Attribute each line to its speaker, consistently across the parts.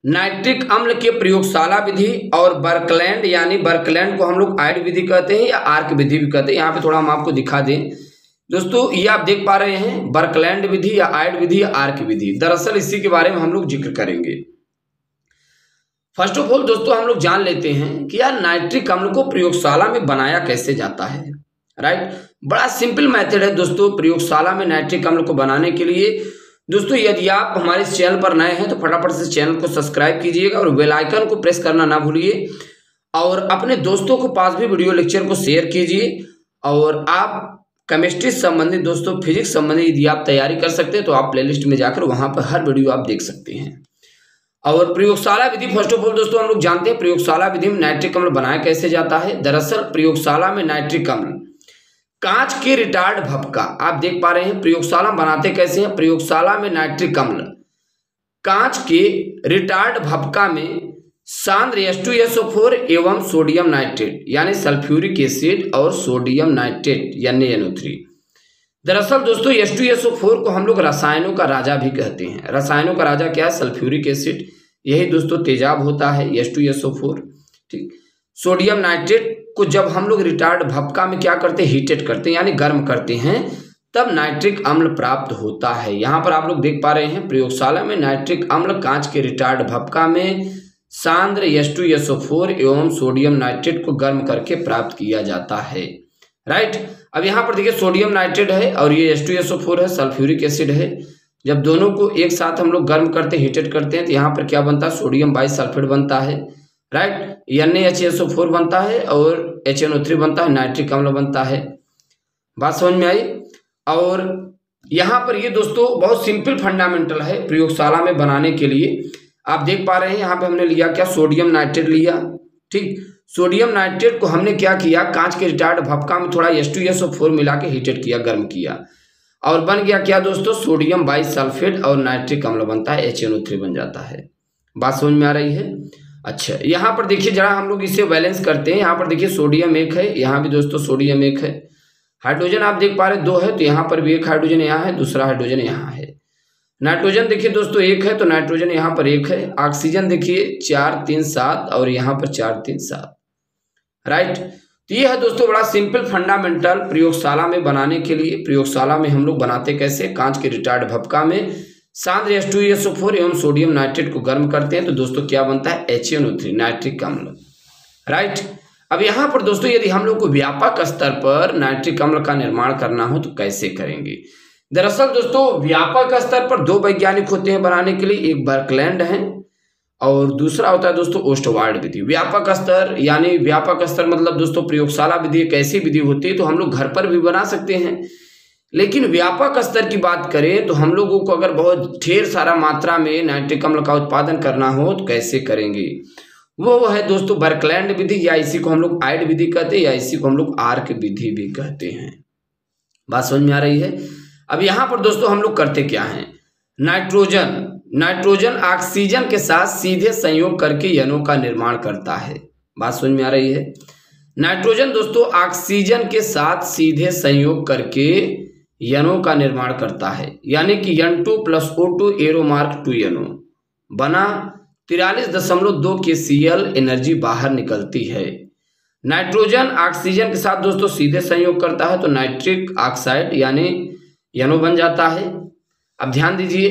Speaker 1: Nitric अम्ल के प्रयोगशाला विधि और बर्कलैंड यानी बर्कलैंड को हम लोग आयड विधि कहते हैं या आर्क विधि भी कहते हैं। यहाँ पे थोड़ा हम आपको दिखा दें दोस्तों, ये आप देख पा रहे हैं बर्कलैंड विधि या आयड विधि या आर्क विधि। दरअसल इसी के बारे में हम लोग जिक्र करेंगे। फर्स्ट ऑफ ऑल दोस्तों हम लोग जान लेते हैं कि यार नाइट्रिक अम्ल को प्रयोगशाला में बनाया कैसे जाता है। राइट, बड़ा सिंपल मेथड है दोस्तों प्रयोगशाला में नाइट्रिक अम्ल को बनाने के लिए। दोस्तों यदि आप हमारे इस चैनल पर नए हैं तो फटाफट से चैनल को सब्सक्राइब कीजिएगा और बेल आइकन को प्रेस करना ना भूलिए, और अपने दोस्तों को पास भी वीडियो लेक्चर को शेयर कीजिए। और आप केमिस्ट्री संबंधित दोस्तों फिजिक्स संबंधित यदि आप तैयारी कर सकते हैं तो आप प्लेलिस्ट में जाकर वहां पर हर वीडियो आप देख सकते हैं। और प्रयोगशाला विधि फर्स्ट ऑफ ऑल दोस्तों हम लोग जानते हैं प्रयोगशाला विधि में नाइट्रिक अम्ल बनाया कैसे जाता है। दरअसल प्रयोगशाला में नाइट्रिक अम्ल कांच के रिटार्ड भपका, आप देख पा रहे हैं प्रयोगशाला में बनाते कैसे हैं। प्रयोगशाला में नाइट्रिक अम्ल कांच के रिटार्ड भपका में सांद्र H2SO4 एवं सोडियम नाइट्रेट यानी सल्फ्यूरिक एसिड और सोडियम नाइट्रेट यानी NO3। दरअसल दोस्तों H2SO4 को हम लोग रसायनों का राजा भी कहते हैं। रसायनों का राजा क्या है? सल्फ्यूरिक एसिड, यही दोस्तों तेजाब होता है H2SO4। ठीक, सोडियम नाइट्रेट को जब हम लोग रिटार्ड भपका में क्या करते हैं, हीटेड करते हैं यानी गर्म करते हैं, तब नाइट्रिक अम्ल प्राप्त होता है। यहाँ पर आप लोग देख पा रहे हैं प्रयोगशाला में नाइट्रिक अम्ल कांच के रिटार्ड भपका में सांद्र H2SO4 एवं सोडियम नाइट्रेट को गर्म करके प्राप्त किया जाता है। राइट, अब यहाँ पर देखिए सोडियम नाइट्रेट है और ये H2SO4 है, सल्फ्यूरिक एसिड है। जब दोनों को एक साथ हम लोग गर्म करते हैं, हीटेड करते हैं, तो यहाँ पर क्या बनता है, सोडियम बाइसल्फेट बनता है। राइट, NaHSO4 बनता है और HNO3 बनता है, नाइट्रिक अम्ल बनता है। बात समझ में आई। और यहाँ पर ये दोस्तों बहुत सिंपल फंडामेंटल है प्रयोगशाला में बनाने के लिए। आप देख पा रहे हैं यहाँ पे हमने लिया क्या, सोडियम नाइट्रेट लिया। ठीक, सोडियम नाइट्रेट को हमने क्या किया, कांच के रिटार्ड भपका में थोड़ा H2SO4 मिला के हीटेड किया, गर्म किया, और बन गया क्या दोस्तों, सोडियम बाइसल्फेट और नाइट्रिक अम्ल बनता है, HNO3 बन जाता है। बात समझ में आ रही है। अच्छा, यहाँ पर देखिए जरा हम लोग इसे बैलेंस करते हैं। यहाँ पर देखिए सोडियम एक है, यहाँ भी दोस्तों सोडियम एक है। हाइड्रोजन आप देख पा रहे दो है, तो यहाँ पर भी एक हाइड्रोजन यहाँ है, दूसरा हाइड्रोजन यहाँ है। नाइट्रोजन देखिए दोस्तों एक है, तो नाइट्रोजन यहाँ पर एक है। ऑक्सीजन देखिए 4 3 7 और यहाँ पर 4 3 7। राइट, तो ये है दोस्तों बड़ा सिंपल फंडामेंटल प्रयोगशाला में बनाने के लिए। प्रयोगशाला में हम लोग बनाते कैसे, कांच के रिटार्ड भपका में सांद्र H2SO4 एवं सोडियम नाइट्रेट को गर्म करते हैं, तो दोस्तों क्या बनता है, HNO3 नाइट्रिक अम्ल। राइट, अब यहाँ पर दोस्तों यदि हम लोग को व्यापक स्तर पर नाइट्रिक अम्ल का निर्माण करना हो तो कैसे करेंगे। दरअसल दोस्तों व्यापक स्तर पर दो वैज्ञानिक होते हैं बनाने के लिए, एक बर्कलैंड है और दूसरा होता है दोस्तों ओस्टवार्ड विधि। व्यापक स्तर यानी व्यापक स्तर मतलब दोस्तों प्रयोगशाला विधि एक ऐसी विधि होती है तो हम लोग घर पर भी बना सकते हैं, लेकिन व्यापक स्तर की बात करें तो हम लोगों को अगर बहुत ढेर सारा मात्रा में नाइट्रिक अम्ल का उत्पादन करना हो तो कैसे करेंगे, वो है दोस्तों बर्कलैंड विधि, या इसी को हम लोग आयड विधि कहते हैं, या इसी को हम लोग आर्क विधि भी कहते हैं। बात समझ में आ रही है। अब यहाँ पर दोस्तों हम लोग करते क्या हैं, नाइट्रोजन ऑक्सीजन के साथ सीधे संयोग करके यनों का निर्माण करता है। बात समझ में आ रही है। नाइट्रोजन दोस्तों ऑक्सीजन के साथ सीधे संयोग करके यनों का निर्माण करता है, यानी कि N2 + O2 एरो मार्क 2 यनो बना 43.2 kCl एनर्जी बाहर निकलती है। नाइट्रोजन ऑक्सीजन के साथ दोस्तों सीधे संयोग करता है तो नाइट्रिक ऑक्साइड यानी यनो बन जाता है। अब ध्यान दीजिए,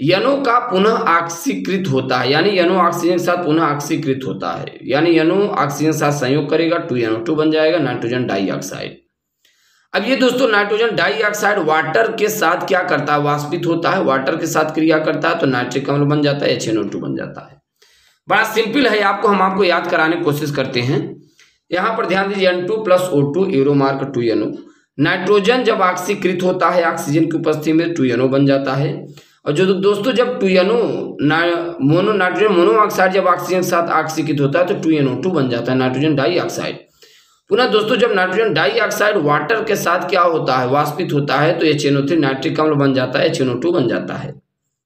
Speaker 1: यनो का पुनः ऑक्सीकृत होता है, यानी यनो ऑक्सीजन के साथ पुनः ऑक्सीकृत होता है, यानी यनो ऑक्सीजन के साथ संयोग करेगा 2NO2 बन जाएगा नाइट्रोजन डाइऑक्साइड। अब ये दोस्तों नाइट्रोजन डाइऑक्साइड वाटर के साथ क्या करता है, वाष्पित होता है, वाटर के साथ क्रिया करता है तो नाइट्रिक अम्ल बन जाता है, HNO2 बन जाता है। बड़ा सिंपल है, हम आपको याद कराने की कोशिश करते हैं। यहाँ पर ध्यान दीजिए N2 + O2 arrow mark 2 यनो। Nitrogen जब ऑक्सीकृत होता है ऑक्सीजन की उपस्थिति में 2 यनो बन जाता है, और जो दोस्तों जब 2 यनो नाइट्रोजन मोनोऑक्साइड जब ऑक्सीजन के साथ ऑक्सीकृत होता है तो 2NO2 बन जाता है नाइट्रोजन डाइऑक्साइड। पुनः दोस्तों जब नाइट्रोजन डाइऑक्साइड वाटर के साथ क्या होता है, वाष्पित होता है तो HNO3 नाइट्रिक अम्ल बन जाता है, HNO2 बन जाता है।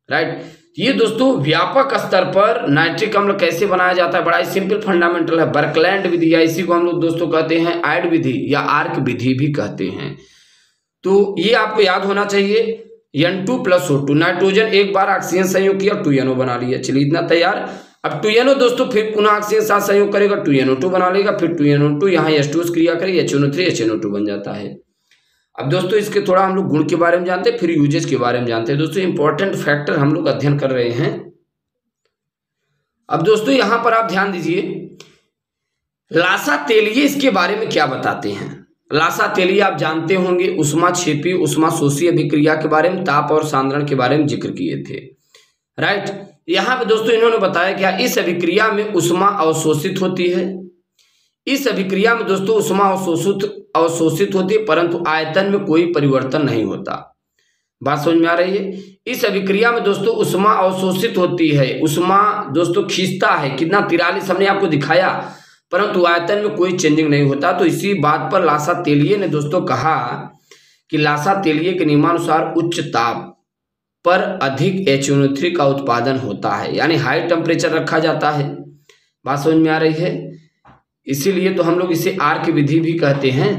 Speaker 1: राइट, ये दोस्तों व्यापक स्तर पर नाइट्रिक अम्ल कैसे बनाया जाता है, बड़ा ही सिंपल फंडामेंटल है। बर्कलैंड विधि या इसी को हम लोग दोस्तों कहते हैं आयड विधि या आर्क विधि भी कहते हैं, तो ये आपको याद होना चाहिए। N2+O2, नाइट्रोजन एक बार ऑक्सीजन संयोग किया 2NO बना लिया। चलिए इतना तैयार। अब 2NO दोस्तों फिर पुनः ऑक्सीजन साथ संयोग करेगा 2NO2 बना लेगा, फिर 2NO2 यहाँ H2 क्रिया करेगी HNO3 HNO2 बन जाता है। अब दोस्तों इसके थोड़ा हम लोग गुण के बारे में जानते हैं, फिर यूजेज के बारे में जानते हैं। दोस्तों इंपॉर्टेंट फैक्टर हम लोग अध्ययन कर रहे हैं। अब दोस्तों यहाँ पर आप ध्यान दीजिए, लासा तेलीय इसके बारे में क्या बताते हैं। लासा तेलीय आप जानते होंगे, ऊष्माक्षेपी ऊष्माशोषी अभिक्रिया के बारे में, ताप और सांद्रण के बारे में जिक्र किए थे, राइट। यहाँ पे दोस्तों इन्होंने बताया क्या, इस अभिक्रिया में ऊष्मा अवशोषित होती है। इस अभिक्रिया में दोस्तों ऊष्मा अवशोषित होती है, परंतु आयतन में कोई परिवर्तन नहीं होता। बात समझ में आ रही है। इस अभिक्रिया में दोस्तों ऊष्मा अवशोषित होती है, ऊष्मा दोस्तों खींचता है कितना 43 हमने आपको दिखाया, परंतु आयतन में कोई चेंजिंग नहीं होता। तो इसी बात पर लासा तेलीय ने दोस्तों कहा कि लासा तेलीय के नियमानुसार उच्च ताप पर अधिक HNO3 का उत्पादन होता है, यानी हाई टेम्परेचर रखा जाता है। बात समझ में आ रही है। इसीलिए तो हम लोग इसे आर्क विधि भी कहते हैं।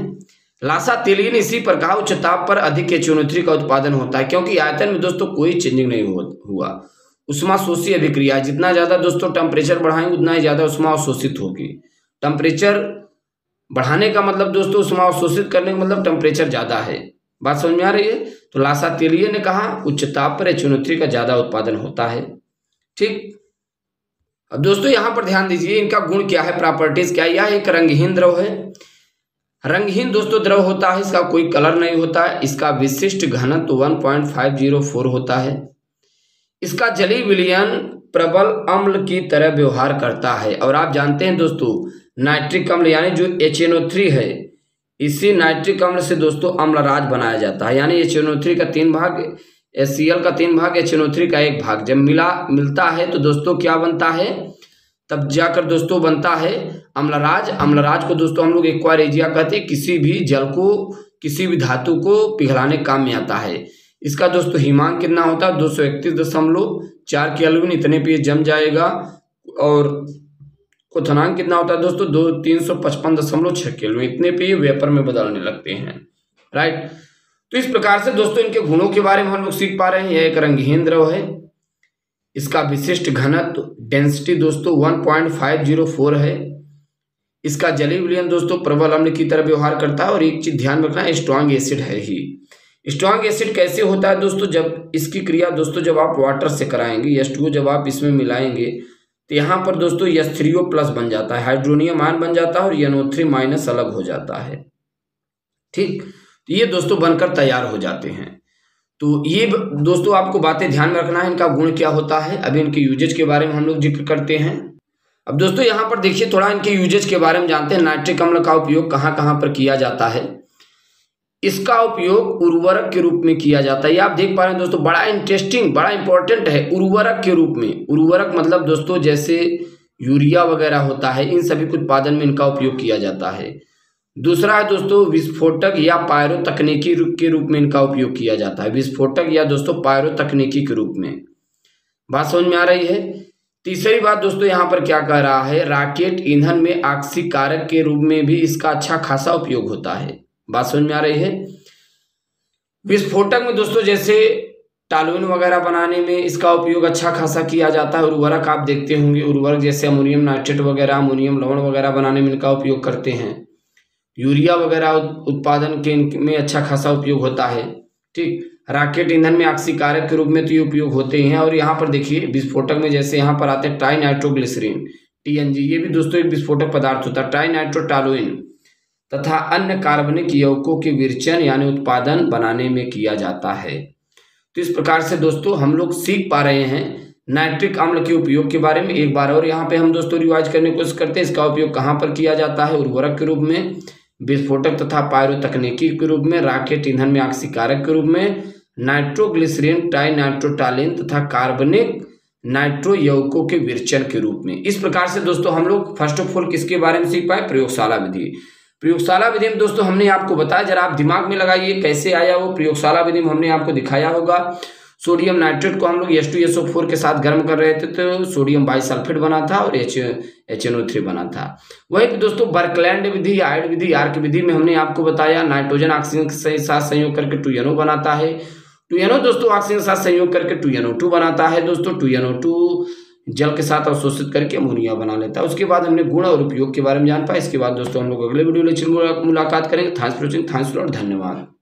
Speaker 1: लासा तेलीय ने इसी पर कहा उच्च ताप पर अधिक HNO3 का उत्पादन होता है, क्योंकि आयतन में दोस्तों कोई चेंजिंग नहीं हुआ। ऊष्माशोषी अभिक्रिया, जितना ज्यादा दोस्तों टेम्परेचर बढ़ाएंगे उतना ही ज्यादा ऊष्मा अवशोषित होगी। टेम्परेचर बढ़ाने का मतलब दोस्तों ऊष्मा अवशोषित करने का मतलब टेम्परेचर ज्यादा है। बात समझ में आ रही है। तो लासा तेलीय ने कहा उच्च ताप पर HNO3 का ज्यादा उत्पादन होता है, ठीक। अब दोस्तों यहाँ पर ध्यान दीजिए, इनका गुण क्या है, प्रॉपर्टीज क्या है। यह एक रंगहीन द्रव है। रंगहीन दोस्तों द्रव होता है, इसका कोई कलर नहीं होता है। इसका विशिष्ट घनत्व 1.504 होता है। इसका जलीय विलयन प्रबल अम्ल की तरह व्यवहार करता है। और आप जानते हैं दोस्तों नाइट्रिक अम्ल यानी जो HNO3 है, इसी नाइट्रिक अम्ल से दोस्तों अम्लराज बनाया जाता है, यानी HNO3 का 3 भाग, HCl का 3 भाग, HNO3 का 1 भाग जब मिलता है तो दोस्तों क्या बनता है, तब जाकर दोस्तों बनता है अम्लराज। अम्लराज को दोस्तों हम लोग एक्वारेजिया कहते हैं। किसी भी जल को, किसी भी धातु को पिघलाने काम में आता है। इसका दोस्तों हिमांक कितना होता है, 231.4 केल्विन, इतने पे जम जाएगा। और क्वथनांक कितना होता है दोस्तों, 355.6 केल्विन, इतने पे वेपर में बदलने लगते हैं, राइट। तो इस प्रकार से दोस्तों इनके गुणों के बारे में हम लोग सीख पा रहे हैं। यह एक रंगहीन द्रव है। इसका विशिष्ट घनत्व डेंसिटी दोस्तों 1.504 है। इसका जलीय विलयन दोस्तों प्रबल अम्ल की तरह व्यवहार करता है। और एक चीज ध्यान रखना है, स्ट्रॉन्ग एसिड है ही। स्ट्रॉन्ग एसिड कैसे होता है दोस्तों, जब इसकी क्रिया दोस्तों जब आप वाटर से कराएंगे, H2O जब आप इसमें मिलाएंगे तो यहाँ पर दोस्तों H3O+ बन जाता है, हाइड्रोनियम आयन बन जाता है और NO3- अलग हो जाता है, ठीक। तो ये दोस्तों बनकर तैयार हो जाते हैं। तो ये दोस्तों आपको बातें ध्यान में रखना है, इनका गुण क्या होता है। अभी इनके यूजेज के बारे में हम लोग जिक्र करते हैं। अब दोस्तों यहाँ पर देखिए थोड़ा इनके यूजेज के बारे में जानते हैं। नाइट्रिक अम्ल का उपयोग कहाँ कहाँ पर किया जाता है। इसका उपयोग उर्वरक के रूप में किया जाता है। ये आप देख पा रहे हैं दोस्तों, बड़ा इंटरेस्टिंग, बड़ा इंपॉर्टेंट है। उर्वरक के रूप में, उर्वरक मतलब दोस्तों जैसे यूरिया वगैरह होता है, इन सभी के उत्पादन में इनका उपयोग किया जाता है। दूसरा है दोस्तों विस्फोटक या पायरो तकनीकी के रूप में इनका उपयोग किया जाता है। विस्फोटक या दोस्तों पायरो तकनीकी के रूप में। बात समझ में आ रही है। तीसरी बात दोस्तों यहाँ पर क्या कह रहा है, रॉकेट ईंधन में आक्सीकारक के रूप में भी इसका अच्छा खासा उपयोग होता है। बात समझ में आ रही है। विस्फोटक में दोस्तों जैसे टालुइन वगैरह बनाने में इसका उपयोग अच्छा खासा किया जाता है। उर्वरक आप देखते होंगे, उर्वरक जैसे अमोनियम नाइट्रेट वगैरह, अमोनियम लवण वगैरह बनाने में इनका उपयोग करते हैं। यूरिया वगैरह उत्पादन के में अच्छा खासा उपयोग होता है, ठीक। रॉकेट ईंधन में आक्सीकारक के रूप में तो ये उपयोग होते हैं। और यहाँ पर देखिए विस्फोटक में जैसे यहाँ पर आते हैं ट्राइनाइट्रोग्लिसरीन TNG, ये भी दोस्तों एक विस्फोटक पदार्थ होता है। ट्राइनाइट्रोटालुइन तथा अन्य कार्बनिक यौगिकों के विरचन यानी उत्पादन बनाने में किया जाता है। तो इस प्रकार से दोस्तों हम लोग सीख पा रहे हैं नाइट्रिक अम्ल के उपयोग के बारे में। एक बार और यहाँ पे हम दोस्तों रिवाइज करने की कोशिश करते हैं। इसका उपयोग कहाँ पर किया जाता है, उर्वरक के रूप में, विस्फोटक तथा पायरो तकनीकी के रूप में, रॉकेट ईंधन में आक्सीकारक के रूप में, नाइट्रोग्लिसरीन ट्राइनाइट्रोटालिन तथा कार्बनिक नाइट्रो यौगिकों के विरचन के रूप में। इस प्रकार से दोस्तों हम लोग फर्स्ट ऑफ ऑल किसके बारे में सीख पाए, प्रयोगशाला विधि। प्रयोगशाला विधि में दोस्तों हमने आपको बताया, जरा आप दिमाग में लगाइए कैसे आया वो। प्रयोगशाला विधि में हमने आपको दिखाया होगा, सोडियम नाइट्रेट को हम लोग H2SO4 के साथ गर्म कर रहे थे तो सोडियम बाइसल्फेट बना था और HNO3 बना था। वहीं पे दोस्तों बर्कलैंड विधि, आयड विधि, आर्क विधि में हमने आपको बताया नाइट्रोजन ऑक्सीजन के साथ संयोग करके 2NO बनाता है। 2NO दोस्तों ऑक्सीजन के साथ संयोग करके 2NO2 बनाता है दोस्तों। 2NO2 जल के साथ अवशोषित करके अमोनिया बना लेता है। उसके बाद हमने गुण और उपयोग के बारे में जान पाया। इसके बाद दोस्तों हम लोग अगले वीडियो लेक्चर में मुलाकात करेंगे। Thanks for watching, thanks lot, धन्यवाद।